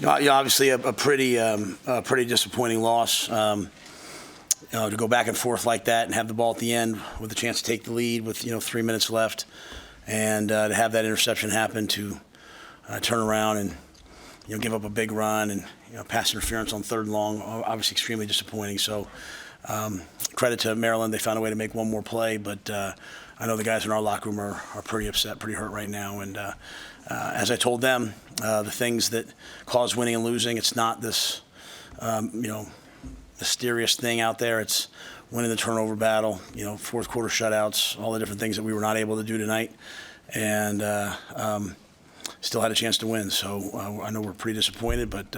Obviously a pretty disappointing loss. To go back and forth like that and have the ball at the end with a chance to take the lead with 3 minutes left, and to have that interception happen, to turn around and give up a big run and pass interference on third and long, obviously extremely disappointing. So credit to Maryland, they found a way to make one more play, but I know the guys in our locker room are pretty upset, pretty hurt right now. And as I told them, the things that cause winning and losing, it's not this mysterious thing out there. It's winning the turnover battle, fourth quarter shutouts, all the different things that we were not able to do tonight, and still had a chance to win. So I know we're pretty disappointed, but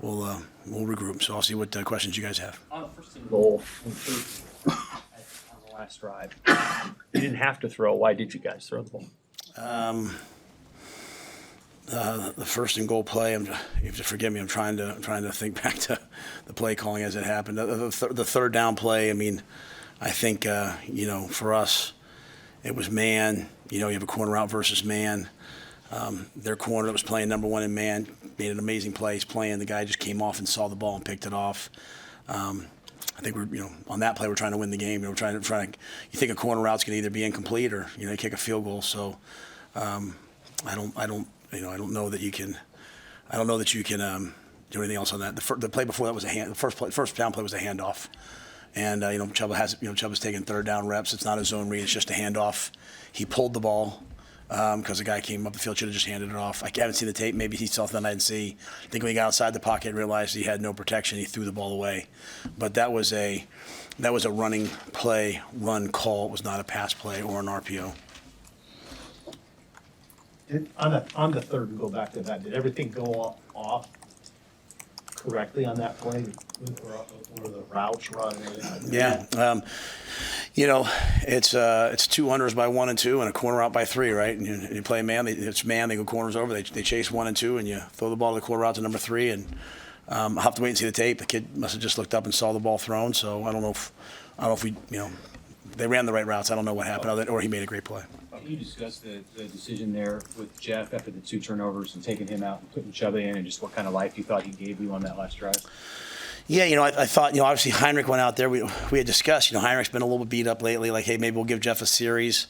we'll regroup. So I'll see what questions you guys have. On the first and goal, on the last drive, you didn't have to throw. Why did you guys throw the ball? The first and goal play, you have to forgive me. I'm trying to think back to the play calling as it happened. The third down play. I think for us, it was man. You have a corner out versus man. Their corner that was playing number one in man made an amazing play. He's playing. The guy just came off and saw the ball and picked it off. I think we're on that play we're trying to win the game. We're trying to. You think a corner route's going to either be incomplete or kick a field goal. So I don't know that you can. I don't know that you can do anything else on that. The play before that was the first down play was a handoff, and Chubba's taking third down reps. It's not a zone read. It's just a handoff. He pulled the ball because the guy came up the field, should have just handed it off. I haven't seen the tape. Maybe he saw something I didn't see. I think when he got outside the pocket, realized he had no protection. He threw the ball away. But that was a running play, run call. It was not a pass play or an RPO. On the third, and go back to that, did everything go off correctly on that play? Or the routes run? Yeah. It's two unders by 1 and 2 and a corner out by 3, right? And you play man, it's man, they go corners over, they chase 1 and 2, and you throw the ball to the corner out to number 3. And I'll have to wait and see the tape. The kid must have just looked up and saw the ball thrown. So I don't know if we, they ran the right routes. I don't know what happened, or he made a great play. Can you discuss the decision there with Jeff after the 2 turnovers and taking him out and putting Chubba in, and just what kind of life you thought he gave you on that last drive? Yeah, I thought, obviously Heinrich went out there. We had discussed, Heinrich's been a little bit beat up lately. Like, hey, maybe we'll give Jeff a series.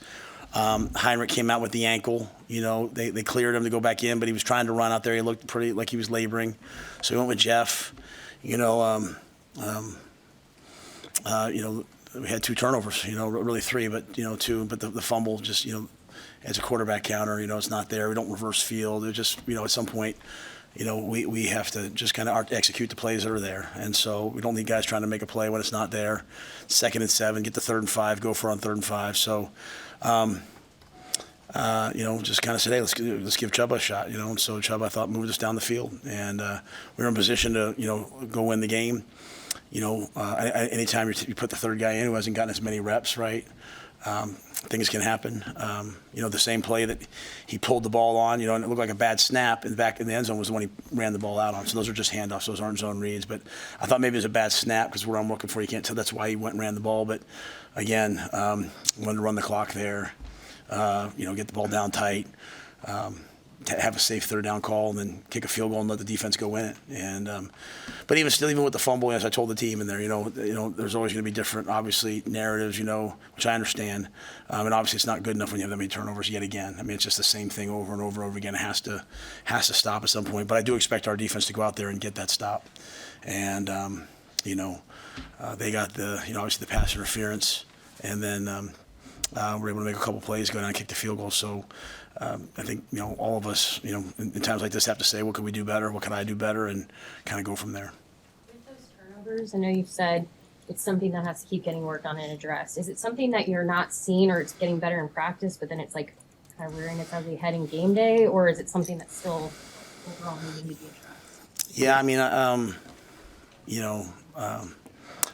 Heinrich came out with the ankle. They cleared him to go back in, but he was trying to run out there. He looked pretty like he was laboring. So he went with Jeff. We had 2 turnovers, really 3, but, 2. But the fumble just, as a quarterback counter, it's not there. We don't reverse field. It just, at some point, we have to just kind of execute the plays that are there. And so we don't need guys trying to make a play when it's not there. 2nd and 7, get the 3rd and 5, go for on 3rd and 5. So, just kind of said, hey, let's give Chubba a shot, And so Chubba, I thought, moved us down the field. And we were in position to, go win the game. Anytime you put the third guy in who hasn't gotten as many reps, right, things can happen. The same play that he pulled the ball on, and it looked like a bad snap back in the end zone was the one he ran the ball out on. So those are just handoffs. Those aren't zone reads. But I thought maybe it was a bad snap because what I'm looking for, you can't tell. That's why he went and ran the ball. But, again, wanted to run the clock there, get the ball down tight, have a safe third down call, and then kick a field goal and let the defense go win it. And but even with the fumble, as I told the team in there, there's always going to be different, obviously, narratives, which I understand. And obviously, it's not good enough when you have that many turnovers yet again. It's just the same thing over and over and over again. It has to stop at some point. But I do expect our defense to go out there and get that stop. And they got obviously the pass interference, and then we're able to make a couple plays, go down and kick the field goal. So. I think, all of us, in times like this have to say, what could we do better? What can I do better? And kind of go from there. With those turnovers, I know you've said it's something that has to keep getting worked on and addressed. Is it something that you're not seeing or it's getting better in practice, but then it's like kind of rearing its ugly head in game day? Or is it something that's still overall needing to be addressed? Yeah,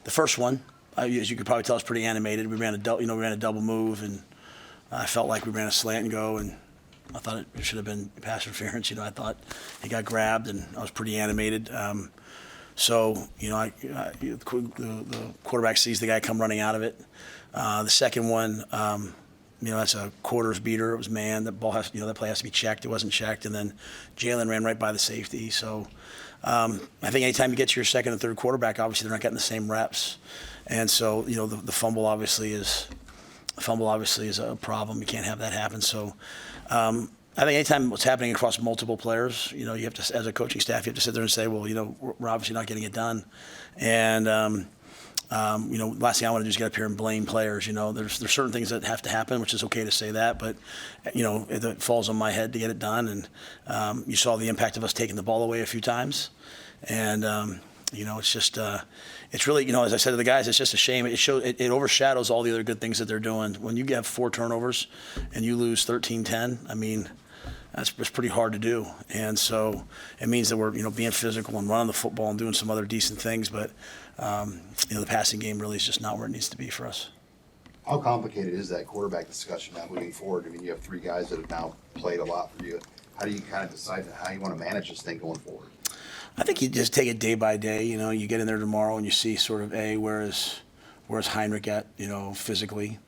the first one, as you could probably tell, is pretty animated. We ran a double move, and I felt like we ran a slant and go, and I thought it should have been pass interference. I thought he got grabbed, and I was pretty animated. The quarterback sees the guy come running out of it. The second one, that's a quarters beater. It was man. That ball has, that play has to be checked. It wasn't checked, and then Jalen ran right by the safety. So I think anytime you get to your second and third quarterback, obviously they're not getting the same reps, and so the fumble obviously is a problem. You can't have that happen. So. I think anytime what's happening across multiple players, you have to, as a coaching staff, you have to sit there and say, well, we're obviously not getting it done. And, last thing I want to do is get up here and blame players. There's certain things that have to happen, which is okay to say that, but, it falls on my head to get it done. And you saw the impact of us taking the ball away a few times. And, it's just, it's really, as I said to the guys, it's just a shame. It overshadows all the other good things that they're doing. When you have 4 turnovers and you lose 13-10, I mean, that's pretty hard to do. And so it means that we're, being physical and running the football and doing some other decent things. But, the passing game really is just not where it needs to be for us. How complicated is that quarterback discussion now moving forward? I mean, you have 3 guys that have now played a lot for you. How do you kind of decide how you want to manage this thing going forward? I think you just take it day by day. You get in there tomorrow and you see sort of where's Heinrich at, physically.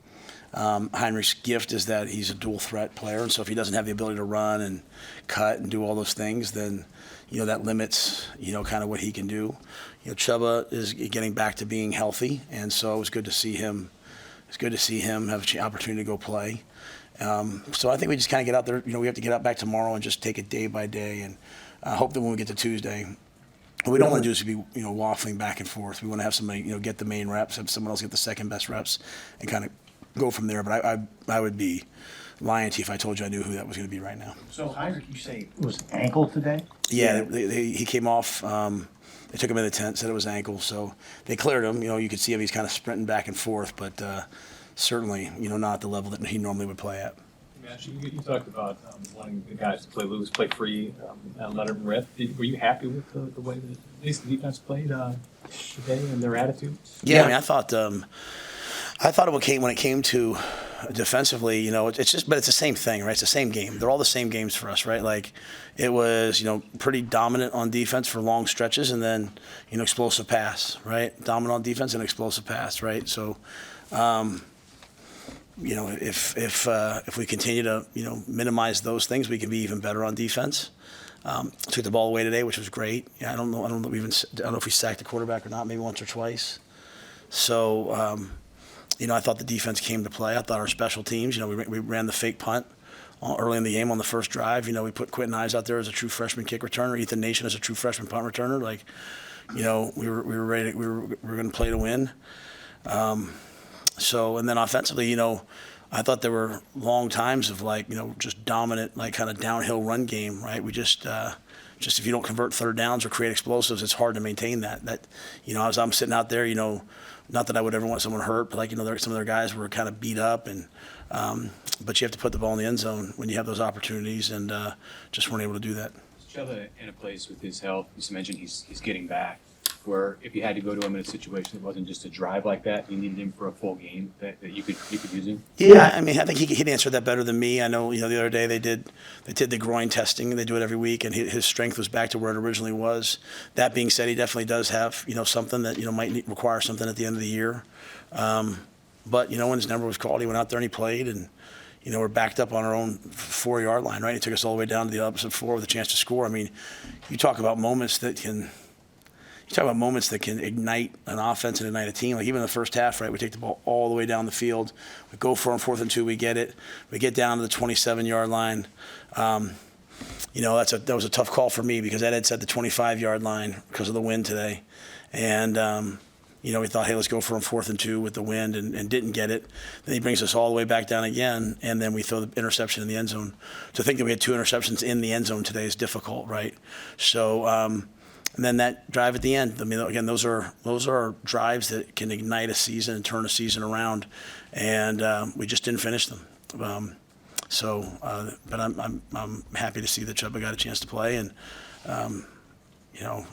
Heinrich's gift is that he's a dual threat player, and so if he doesn't have the ability to run and cut and do all those things, then that limits kind of what he can do. Chuba is getting back to being healthy, and so it was good to see him. It's good to see him have an opportunity to go play. So I think we just kind of get out there. We have to get out back tomorrow and just take it day by day, and hope that when we get to Tuesday, what we don't want to do is be waffling back and forth. We want to have somebody get the main reps, have someone else get the second best reps, and kind of go from there. But I would be lying to you if I told you I knew who that was going to be right now. So Heinrich, you say it was ankle today? Yeah, he came off. They took him in the tent, said it was ankle, so they cleared him. You could see him; he's kind of sprinting back and forth, but certainly, not at the level that he normally would play at. Matt, you talked about wanting the guys to play loose, play free, and let them rip. Were you happy with the way that at least the defense played today and their attitude? Yeah, I mean, I thought when it came to defensively, it's just, but it's the same thing, right? It's the same game. They're all the same games for us, right? Like it was, pretty dominant on defense for long stretches, and then, explosive pass, right? Dominant on defense and explosive pass, right? So, if we continue to minimize those things, we can be even better on defense. Took the ball away today, which was great. Yeah, I don't know if we sacked the quarterback or not, maybe once or twice. So I thought the defense came to play. I thought our special teams, we ran the fake punt early in the game on the first drive. We put Quentin Ives out there as a true freshman kick returner, Ethan Nation as a true freshman punt returner. Like, we were ready. We were going to play to win. And then offensively, I thought there were long times of just dominant, kind of downhill run game, right? We just if you don't convert third downs or create explosives, it's hard to maintain that. As I'm sitting out there, not that I would ever want someone hurt, but some of their guys were kind of beat up, and but you have to put the ball in the end zone when you have those opportunities, and just weren't able to do that. Is Chuba in a place with his health? You mentioned he's getting back, where if you had to go to him in a situation that wasn't just a drive like that, you needed him for a full game, that you could use him? Yeah, I mean, I think he'd answer that better than me. I know, the other day they did the groin testing. They do it every week, and his strength was back to where it originally was. That being said, he definitely does have, something that, might require something at the end of the year. But, when his number was called, he went out there and he played, and, we're backed up on our own 4-yard line, right? He took us all the way down to the opposite 4 with a chance to score. I mean, you talk about moments that can ignite an offense and ignite a team. Like even in the first half, right, we take the ball all the way down the field. We go for it on 4th and 2, we get it. We get down to the 27-yard line. That was a tough call for me because Ed had set the 25-yard line because of the wind today. And, we thought, hey, let's go for it on 4th and 2 with the wind, and didn't get it. Then he brings us all the way back down again, and then we throw the interception in the end zone. To think that we had 2 interceptions in the end zone today is difficult, right? So, and then that drive at the end. I mean, again, those are drives that can ignite a season and turn a season around, and we just didn't finish them. But I'm happy to see that Chuba got a chance to play, and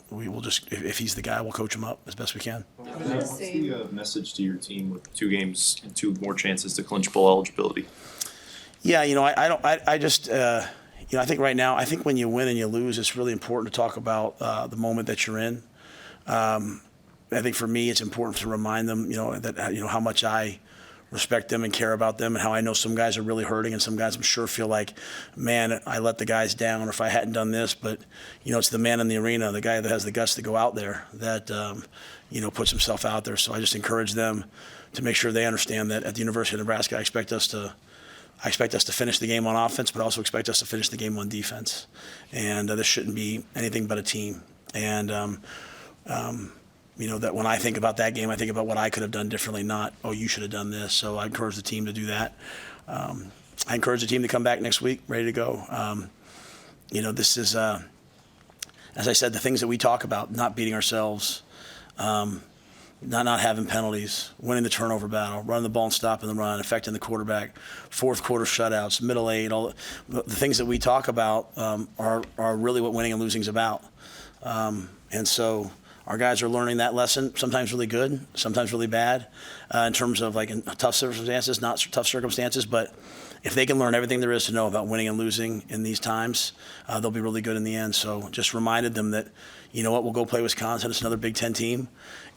we will just, if he's the guy, we'll coach him up as best we can. What's the message to your team with 2 games and 2 more chances to clinch bowl eligibility? Yeah, I think right now, when you win and you lose, it's really important to talk about the moment that you're in. I think for me, it's important to remind them, that how much I respect them and care about them, and how I know some guys are really hurting, and some guys I'm sure feel like, man, I let the guys down, or if I hadn't done this. But it's the man in the arena, the guy that has the guts to go out there, that puts himself out there. So I just encourage them to make sure they understand that at the University of Nebraska, I expect us to finish the game on offense, but also expect us to finish the game on defense. And this shouldn't be anything but a team. And that when I think about that game, I think about what I could have done differently, not, oh, you should have done this. So I encourage the team to do that. I encourage the team to come back next week ready to go. This is, as I said, the things that we talk about, not beating ourselves, not having penalties, winning the turnover battle, running the ball and stopping the run, affecting the quarterback, fourth quarter shutouts, middle eight, all the things that we talk about are really what winning and losing is about. And so our guys are learning that lesson, sometimes really good, sometimes really bad, in terms of like in tough circumstances, not tough circumstances. But if they can learn everything there is to know about winning and losing in these times, they'll be really good in the end. So just reminded them that, we'll go play Wisconsin. It's another Big Ten team.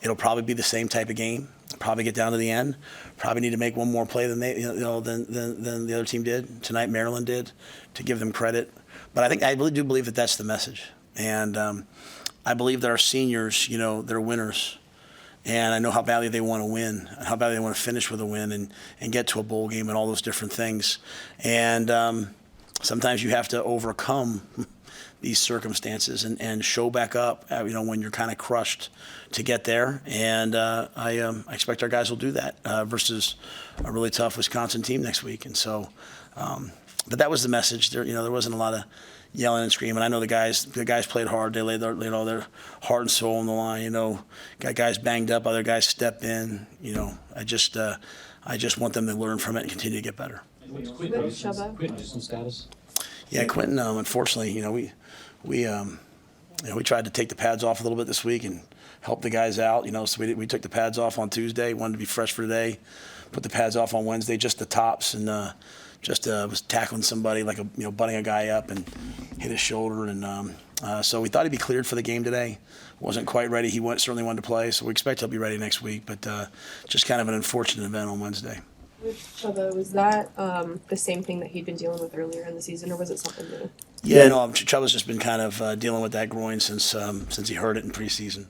It'll probably be the same type of game. Probably get down to the end. Probably need to make one more play than than the other team did tonight. Maryland did, to give them credit. But I really do believe that that's the message. And I believe that our seniors, they're winners. And I know how badly they want to win, and how badly they want to finish with a win and get to a bowl game and all those different things. And sometimes you have to overcome these circumstances and show back up, when you're kind of crushed to get there. And I expect our guys will do that versus a really tough Wisconsin team next week. And so, but that was the message. There wasn't a lot of yelling and screaming. I know the guys played hard. They laid their heart and soul on the line. Got guys banged up, other guys step in. I just want them to learn from it and continue to get better. Quentin's status? Yeah, Quentin. Unfortunately, we tried to take the pads off a little bit this week and help the guys out. So we took the pads off on Tuesday. Wanted to be fresh for today. Put the pads off on Wednesday, just the tops, and was tackling somebody, like butting a guy up and hit his shoulder. And so we thought he'd be cleared for the game today. Wasn't quite ready. He certainly wanted to play, so we expect he'll be ready next week. But just kind of an unfortunate event on Wednesday. With Chubba, was that the same thing that he'd been dealing with earlier in the season, or was it something new? Yeah, no, Chubba's just been kind of dealing with that groin since he hurt it in preseason.